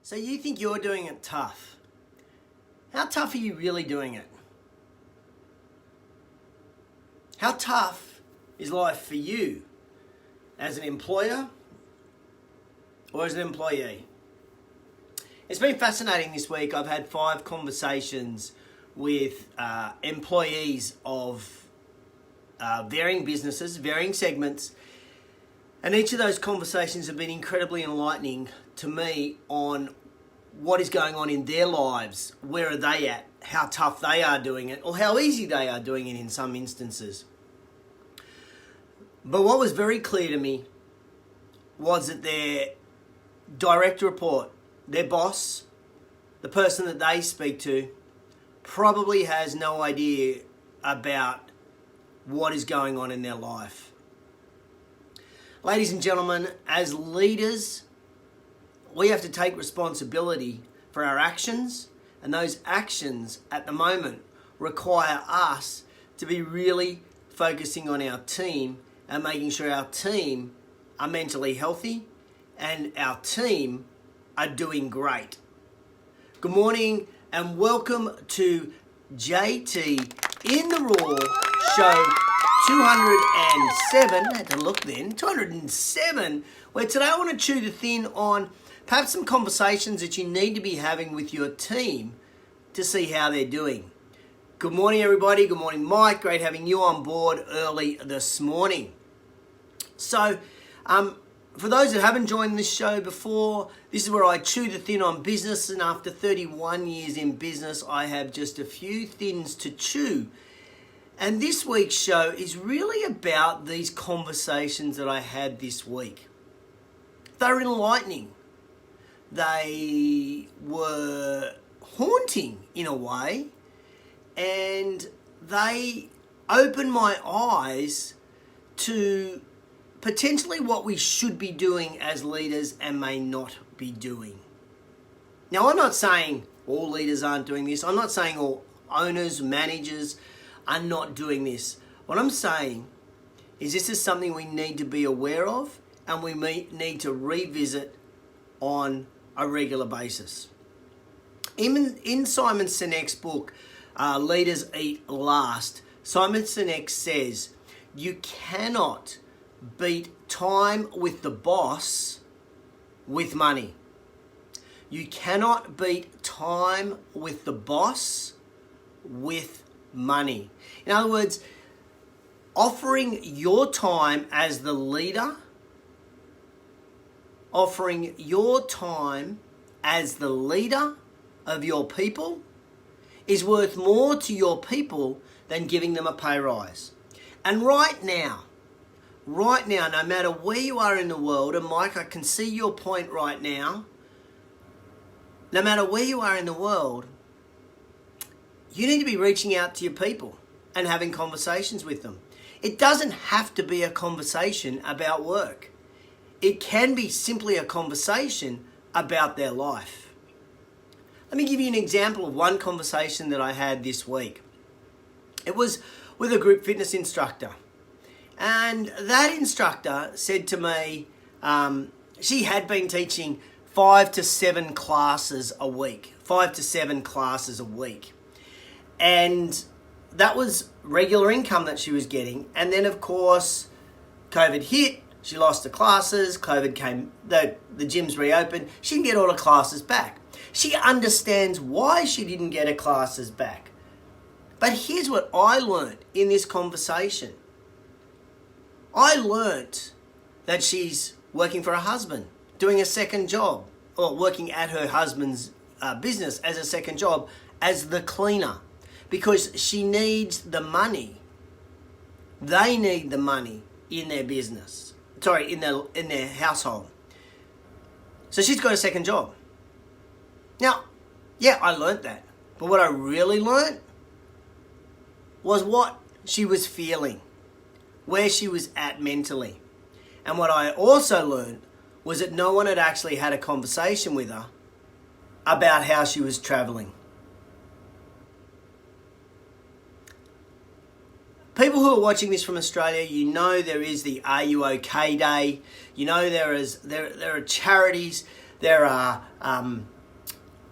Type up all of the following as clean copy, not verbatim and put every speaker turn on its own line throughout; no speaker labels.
So you think you're doing it tough. How tough are you really doing it? How tough is life for you as an employer or as an employee? It's been fascinating this week. I've had 5 conversations with employees of varying businesses, varying segments, and each of those conversations have been incredibly enlightening to me on what is going on in their lives, where are they at, how tough they are doing it, or how easy they are doing it in some instances. But what was very clear to me was that their direct report, their boss, the person that they speak to, probably has no idea about what is going on in their life. Ladies and gentlemen, as leaders, we have to take responsibility for our actions, and those actions at the moment require us to be really focusing on our team and making sure our team are mentally healthy and our team are doing great. Good morning and welcome to JTinTheRaw show 207, I had to look then, 207, where today I want to chew the thin on perhaps some conversations that you need to be having with your team to see how they're doing. Good morning, everybody. Good morning, Mike. Great having you on board early this morning. So, for those that haven't joined this show before, this is where I chew the thin on business, and after 31 years in business, I have just a few thins to chew. And this week's show is really about these conversations that I had this week. They're enlightening. They were haunting in a way, and they opened my eyes to potentially what we should be doing as leaders and may not be doing. Now, I'm not saying all leaders aren't doing this. I'm not saying all owners, managers are not doing this. What I'm saying is this is something we need to be aware of and we need to revisit on a regular basis. In Simon Sinek's book, Leaders Eat Last, Simon Sinek says, you cannot beat time with the boss with money. You cannot beat time with the boss with money. In other words, offering your time as the leader, offering your time as the leader of your people is worth more to your people than giving them a pay rise. And right now, no matter where you are in the world, and Mike, I can see your point right now, no matter where you are in the world, you need to be reaching out to your people and having conversations with them. It doesn't have to be a conversation about work. It can be simply a conversation about their life. Let me give you an example of one conversation that I had this week. It was with a group fitness instructor. And that instructor said to me, she had been teaching 5 to 7 classes a week. 5 to 7 classes a week. And that was regular income that she was getting. And then, of course, COVID hit. She lost the classes. COVID came. The gyms reopened. She didn't get all the classes back. She understands why she didn't get her classes back. But here's what I learned in this conversation. I learnt that she's working for her husband, doing a second job, or working at her husband's business as a second job as the cleaner, because she needs the money. They need the money in their business. In their household. So she's got a second job. Now, yeah, I learnt that. But what I really learnt was what she was feeling, where she was at mentally. And what I also learned was that no one had actually had a conversation with her about how she was traveling. People who are watching this from Australia, you know there is the Are You OK Day. You know there are charities, there are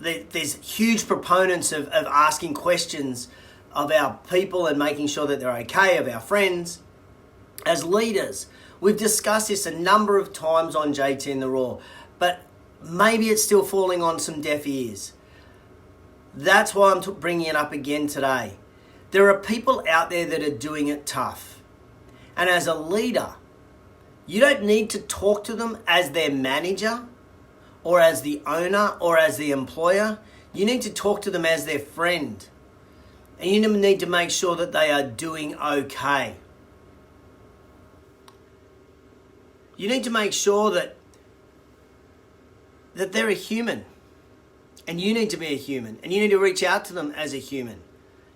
there's huge proponents of asking questions of our people and making sure that they're okay, of our friends. As leaders, we've discussed this a number of times on JTinTheRaw, but maybe it's still falling on some deaf ears. That's why I'm bringing it up again today. There are people out there that are doing it tough. And as a leader, you don't need to talk to them as their manager or as the owner or as the employer. You need to talk to them as their friend. And you need to make sure that they are doing okay. You need to make sure that they're a human. And you need to be a human. And you need to reach out to them as a human.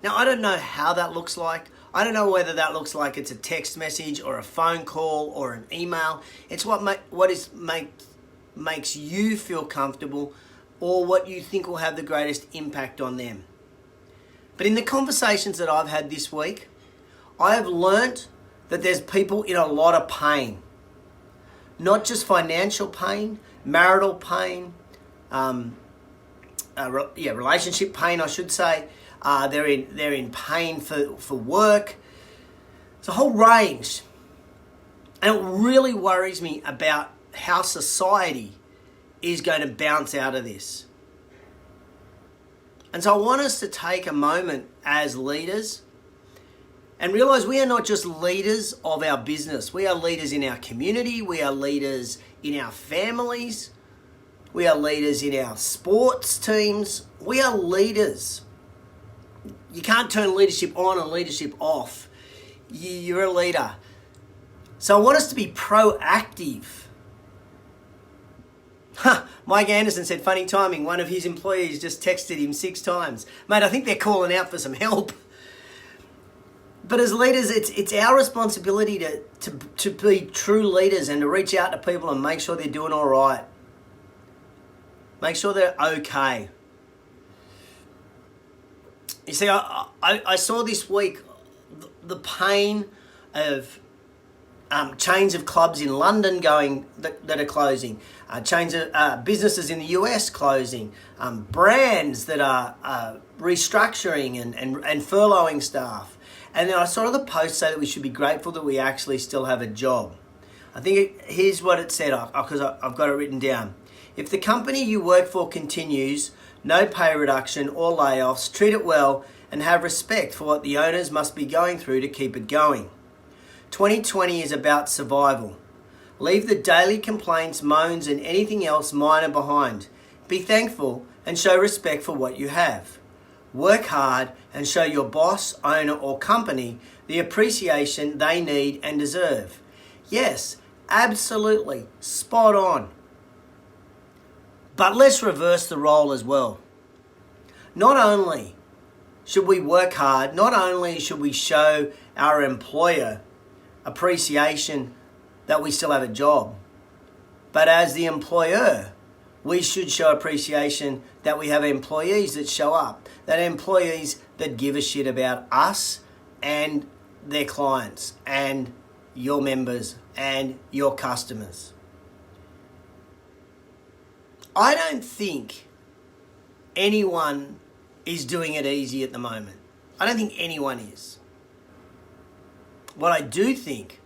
Now, I don't know how that looks like. I don't know whether that looks like it's a text message or a phone call or an email. It's what makes you feel comfortable or what you think will have the greatest impact on them. But in the conversations that I've had this week, I have learnt that there's people in a lot of pain. Not just financial pain, marital pain, relationship pain, I should say. They're in pain for work. It's a whole range. And it really worries me about how society is going to bounce out of this. And so I want us to take a moment as leaders and realize we are not just leaders of our business. We are leaders in our community. We are leaders in our families. We are leaders in our sports teams. We are leaders. You can't turn leadership on and leadership off. You're a leader. So I want us to be proactive. Mike Anderson said, funny timing, one of his employees just texted him 6 times. Mate, I think they're calling out for some help. But as leaders, it's our responsibility to be true leaders and to reach out to people and make sure they're doing all right. Make sure they're okay. You see, I saw this week the pain of chains of clubs in London that are closing, chains of businesses in the US closing, brands that are restructuring and furloughing staff. And then I saw the post say that we should be grateful that we actually still have a job. I think here's what it said, because I've got it written down. If the company you work for continues, no pay reduction or layoffs, treat it well and have respect for what the owners must be going through to keep it going. 2020 is about survival. Leave the daily complaints, moans and anything else minor behind. Be thankful and show respect for what you have. Work hard and show your boss, owner or company the appreciation they need and deserve. Yes, absolutely, spot on. But let's reverse the role as well. Not only should we work hard, not only should we show our employer appreciation that we still have a job, but as the employer, we should show appreciation that we have employees that show up, that employees that give a shit about us and their clients and your members and your customers. I don't think anyone is doing it easy at the moment. I don't think anyone is. What I do think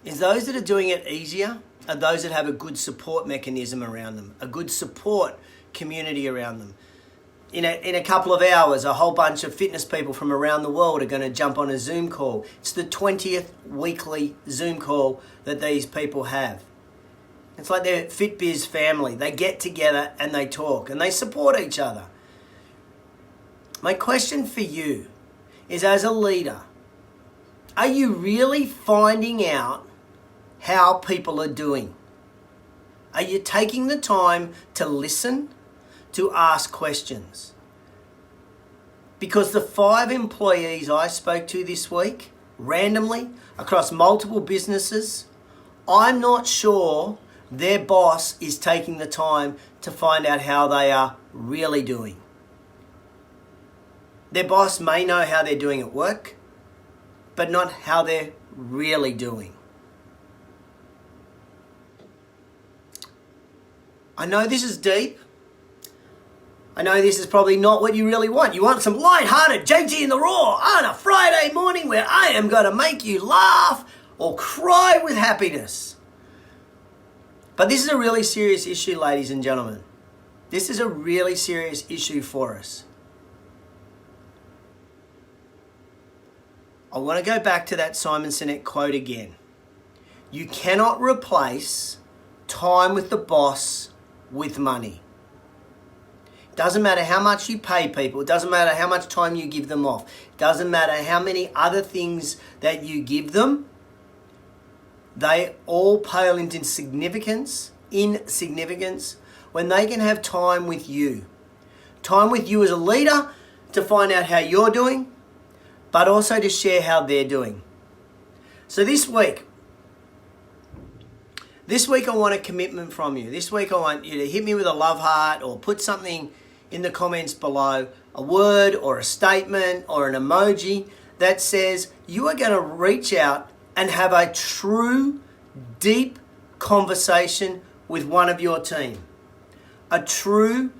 is those that are doing it easier are those that have a good support mechanism around them, a good support community around them. In a couple of hours, a whole bunch of fitness people from around the world are going to jump on a Zoom call. It's the 20th weekly Zoom call that these people have. It's like their FitBiz family. They get together and they talk and they support each other. My question for you is, as a leader, are you really finding out how people are doing? Are you taking the time to listen, to ask questions? Because the 5 employees I spoke to this week, randomly, across multiple businesses, I'm not sure their boss is taking the time to find out how they are really doing. Their boss may know how they're doing at work, but not how they're really doing. I know this is deep, I know this is probably not what you really want. You want some light-hearted JT in the Raw on a Friday morning where I am going to make you laugh or cry with happiness. But this is a really serious issue, ladies and gentlemen. This is a really serious issue for us. I want to go back to that Simon Sinek quote again. You cannot replace time with the boss with money. Doesn't matter how much you pay people. It doesn't matter how much time you give them off. It doesn't matter how many other things that you give them. They all pale into insignificance when they can have time with you. Time with you as a leader to find out how you're doing, but also to share how they're doing. So this week I want a commitment from you. This week I want you to hit me with a love heart or put something in the comments below, a word or a statement or an emoji that says you are going to reach out and have a true, deep conversation with one of your team. A true,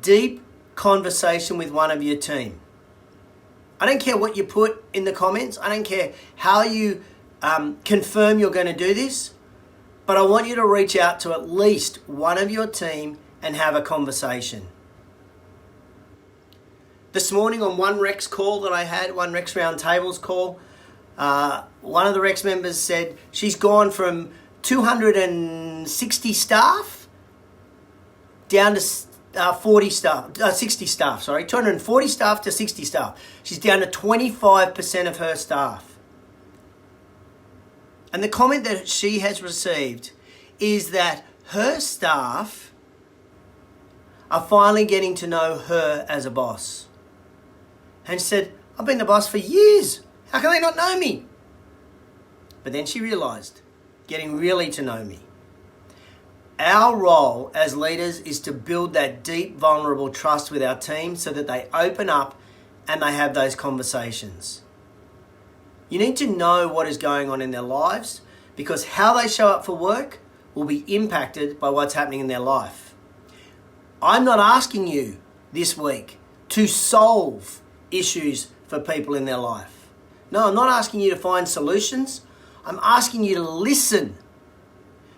deep conversation with one of your team. I don't care what you put in the comments. I don't care how you confirm you're going to do this. But I want you to reach out to at least one of your team and have a conversation. This morning on one Rex call that I had, one Rex Roundtables call, one of the Rex members said she's gone from 260 staff down to 60 staff, 240 staff to 60 staff. She's down to 25% of her staff. And the comment that she has received is that her staff are finally getting to know her as a boss. And she said, I've been the boss for years. How can they not know me? But then she realised, getting really to know me. Our role as leaders is to build that deep, vulnerable trust with our team so that they open up and they have those conversations. You need to know what is going on in their lives because how they show up for work will be impacted by what's happening in their life. I'm not asking you this week to solve issues for people in their life. No, I'm not asking you to find solutions. I'm asking you to listen.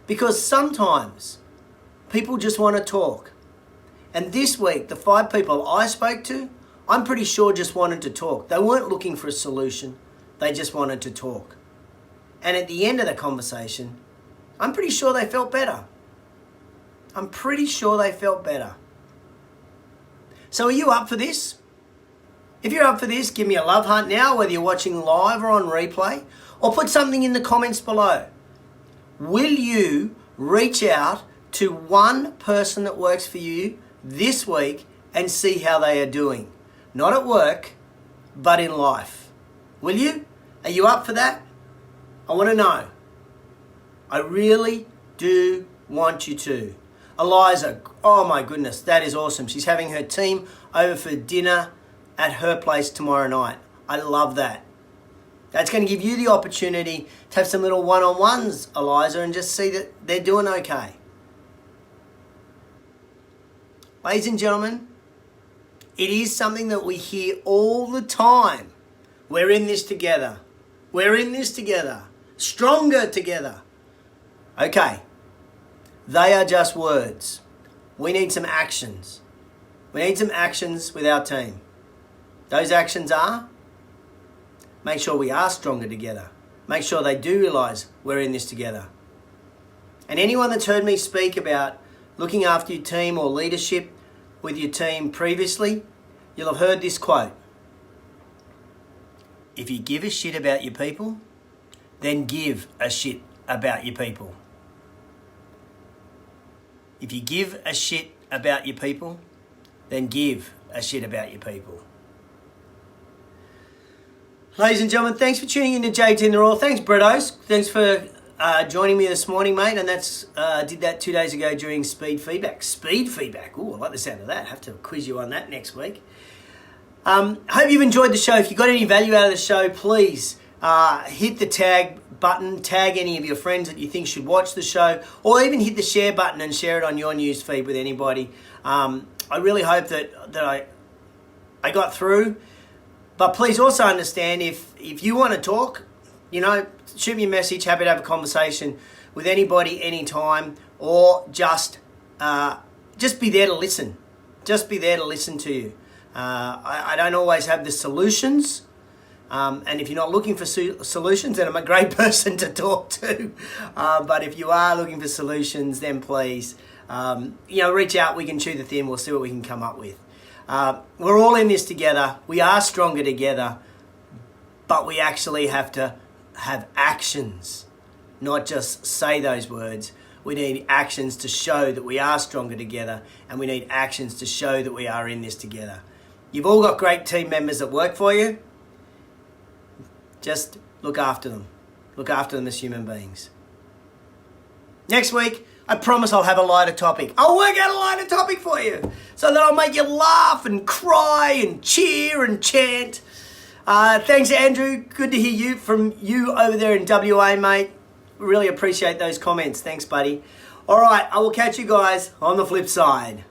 Because sometimes people just want to talk. And this week, the 5 people I spoke to, I'm pretty sure just wanted to talk. They weren't looking for a solution. They just wanted to talk. And at the end of the conversation, I'm pretty sure they felt better. So are you up for this? If you're up for this, give me a love heart now, whether you're watching live or on replay, or put something in the comments below. Will you reach out to one person that works for you this week and see how they are doing? Not at work, but in life. Will you? Are you up for that? I want to know. I really do want you to. Eliza, oh my goodness, that is awesome. She's having her team over for dinner at her place tomorrow night. I love that. That's going to give you the opportunity to have some little one-on-ones, Eliza, and just see that they're doing okay. Ladies and gentlemen, it is something that we hear all the time. We're in this together. We're in this together. Stronger together. Okay. They are just words. We need some actions. We need some actions with our team. Those actions are, make sure we are stronger together. Make sure they do realise we're in this together. And anyone that's heard me speak about looking after your team or leadership with your team previously, you'll have heard this quote. If you give a shit about your people, then give a shit about your people. If you give a shit about your people, then give a shit about your people. Ladies and gentlemen, thanks for tuning in to JTinTheRaw. Thanks, Brettos. Thanks for joining me this morning, mate. And that's did that 2 days ago during Speed Feedback. Speed Feedback. Ooh, I like the sound of that. Have to quiz you on that next week. Hope you've enjoyed the show. If you got any value out of the show, please hit the tag button. Tag any of your friends that you think should watch the show. Or even hit the share button and share it on your news feed with anybody. I really hope that I got through. But please also understand, if you want to talk, shoot me a message. Happy to have a conversation with anybody, anytime, or just be there to listen. Just be there to listen to you. I don't always have the solutions. And if you're not looking for solutions, then I'm a great person to talk to. But if you are looking for solutions, then please, reach out. We can chew the thin. We'll see what we can come up with. We're all in this together. We are stronger together. But we actually have to have actions, not just say those words. We need actions to show that we are stronger together, and we need actions to show that we are in this together. You've all got great team members that work for you. Just look after them. Look after them as human beings. Next week, I promise I'll have a lighter topic. I'll work out a lighter topic for you so that I'll make you laugh and cry and cheer and chant. Thanks, Andrew. Good to hear from you over there in WA, mate. Really appreciate those comments. Thanks, buddy. All right, I will catch you guys on the flip side.